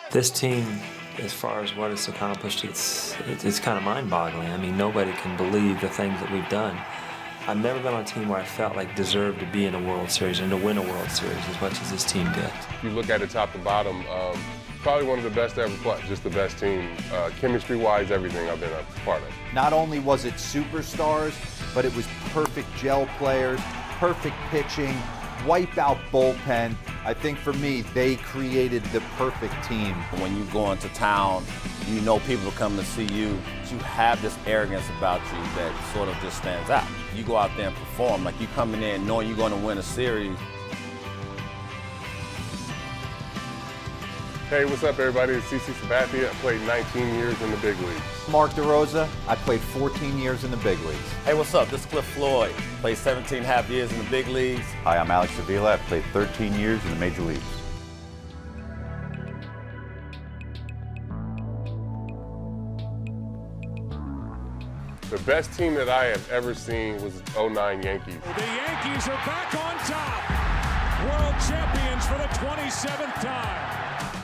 This team, as far as what it's accomplished, it's kind of mind-boggling. I mean, nobody can believe the things that we've done. I've never been on a team where I felt like deserved to be in a World Series and to win a World Series as much as this team did. If you look at it top to bottom, probably one of the best to ever play, just the best team. Chemistry-wise, everything I've been a part of. Not only was it superstars, but it was perfect gel players, perfect pitching, wipeout bullpen. I think for me, they created the perfect team. When you go into town, you know people come to see you. You have this arrogance about you that sort of just stands out. You go out there and perform, like you coming in knowing you're going to win a series. Hey, what's up, everybody? It's CC Sabathia. I played 19 years in the big leagues. Mark DeRosa, I played 14 years in the big leagues. Hey, what's up? This is Cliff Floyd. Played 17 and a half years in the big leagues. Hi, I'm Alex Avila. I've played 13 years in the major leagues. The best team that I have ever seen was the 09 Yankees. The Yankees are back on top. World champions for the 27th time.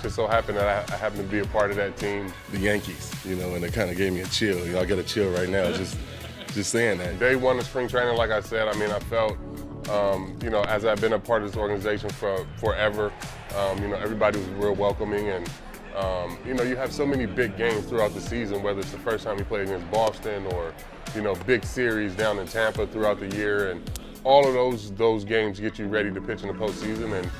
Just so happened that I happened to be a part of that team. The Yankees, and it kind of gave me a chill. I get a chill right now just saying that. Day one of spring training, like I said, I mean, I felt, as I've been a part of this organization for forever, everybody was real welcoming, and you have so many big games throughout the season, whether it's the first time you play against Boston or, big series down in Tampa throughout the year, and all of those games get you ready to pitch in the postseason. And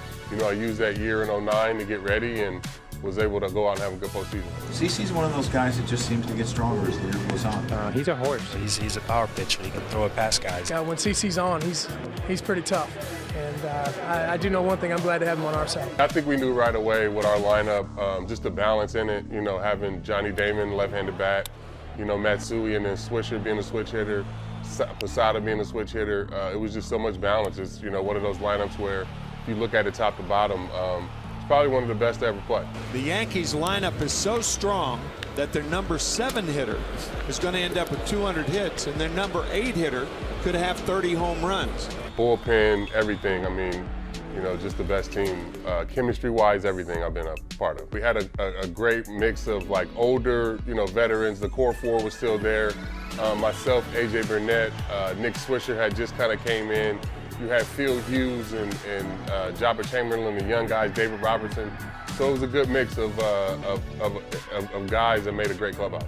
I used that year in 09 to get ready and was able to go out and have a good postseason. CC's one of those guys that just seems to get stronger as the year goes on. He's a horse. He's a power pitcher. He can throw it past guys. When CC's on, he's pretty tough. And I do know one thing, I'm glad to have him on our side. I think we knew right away with our lineup, just the balance in it, having Johnny Damon, left-handed bat, Matsui and then Swisher being a switch hitter, Posada being a switch hitter. It was just so much balance. It's, one of those lineups where if you look at it top to bottom, it's probably one of the best to ever play. The Yankees lineup is so strong that their number 7 hitter is going to end up with 200 hits, and their number 8 hitter could have 30 home runs. Bullpen, everything. I mean, just the best team. Chemistry-wise, everything I've been a part of. We had a great mix of like older, veterans. The core 4 was still there. Myself, AJ Burnett, Nick Swisher had just kind of came in. You had Phil Hughes and Jabba Chamberlain, the young guys, David Robertson. So it was a good mix of guys that made a great clubhouse.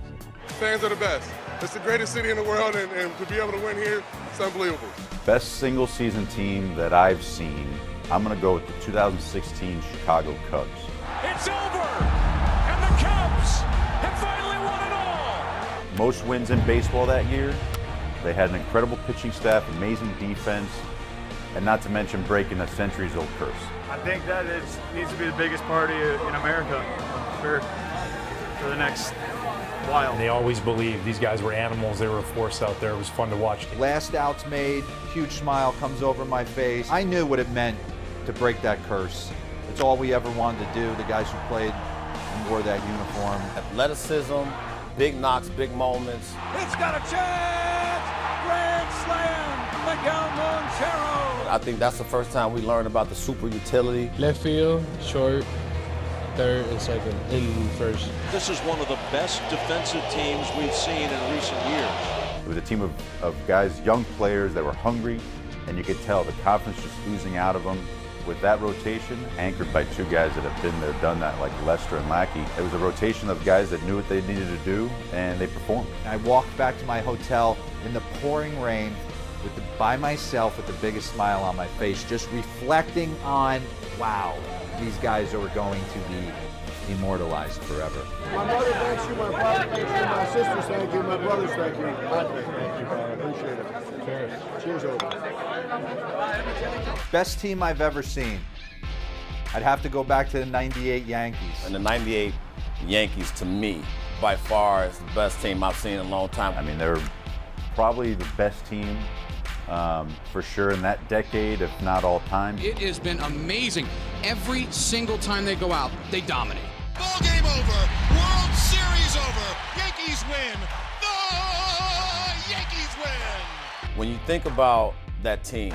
Fans are the best. It's the greatest city in the world, and to be able to win here, it's unbelievable. Best single season team that I've seen, I'm going to go with the 2016 Chicago Cubs. It's over, and the Cubs have finally won it all. Most wins in baseball that year. They had an incredible pitching staff, amazing defense, and not to mention breaking a centuries-old curse. I think that needs to be the biggest party in America for the next while. And they always believed these guys were animals. They were a force out there. It was fun to watch. Last out's made, huge smile comes over my face. I knew what it meant to break that curse. It's all we ever wanted to do, the guys who played and wore that uniform. Athleticism, big knocks, big moments. It's got a chance! Grand slam! Miguel Montero! I think that's the first time we learned about the super utility. Left field, short, third, and second, and first. This is one of the best defensive teams we've seen in recent years. It was a team of guys, young players that were hungry, and you could tell the confidence just oozing out of them. With that rotation, anchored by 2 guys that have been there, done that, like Lester and Lackey, it was a rotation of guys that knew what they needed to do, and they performed. I walked back to my hotel in the pouring rain by myself with the biggest smile on my face, just reflecting on, wow, these guys are going to be immortalized forever. My mother thanks you, my father thanks you, my sisters thank you, my brothers thank you. Thank you, I appreciate it. Cheers. Cheers over. Best team I've ever seen. I'd have to go back to the 98 Yankees. And the 98 Yankees, to me, by far is the best team I've seen in a long time. I mean, they're probably the best team for sure in that decade, if not all time. It has been amazing. Every single time they go out, they dominate. Ball game over. World Series over. Yankees win. The Yankees win. When you think about that team,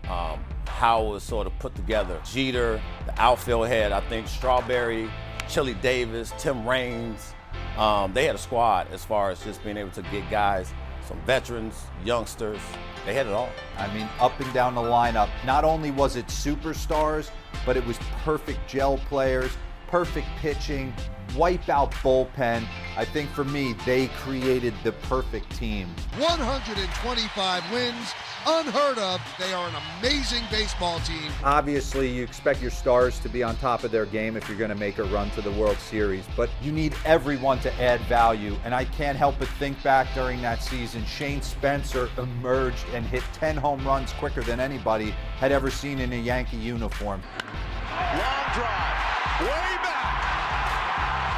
how it was sort of put together, Jeter, the outfield head, I think Strawberry, Chili Davis, Tim Raines. They had a squad as far as just being able to get guys, some veterans, youngsters. They had it all. I mean, up and down the lineup, not only was it superstars, but it was perfect gel players, perfect pitching, wipeout bullpen. I think for me, they created the perfect team. 125 wins, unheard of. They are an amazing baseball team. Obviously, you expect your stars to be on top of their game if you're going to make a run to the World Series, but you need everyone to add value. And I can't help but think back during that season, Shane Spencer emerged and hit 10 home runs quicker than anybody had ever seen in a Yankee uniform. Long drive, way back,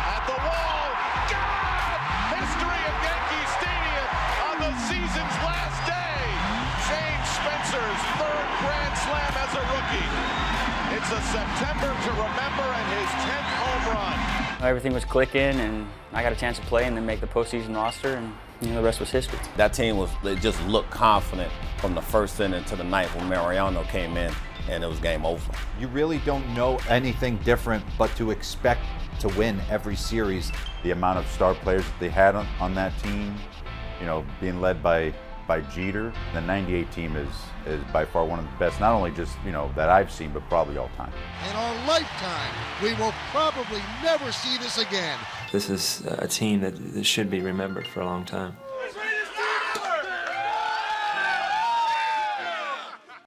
at the wall, God! History of Yankee Stadium on the season's last day. Shane Spencer's third grand slam as a rookie. It's a September to remember and his 10th home run. Everything was clicking, and I got a chance to play and then make the postseason roster, and the rest was history. That team they just looked confident from the first inning to the ninth when Mariano came in, and it was game over. You really don't know anything different but to expect to win every series. The amount of star players that they had on that team, being led by Jeter, the 98 team is by far one of the best, not only just, that I've seen, but probably all time. In our lifetime, we will probably never see this again. This is a team that should be remembered for a long time.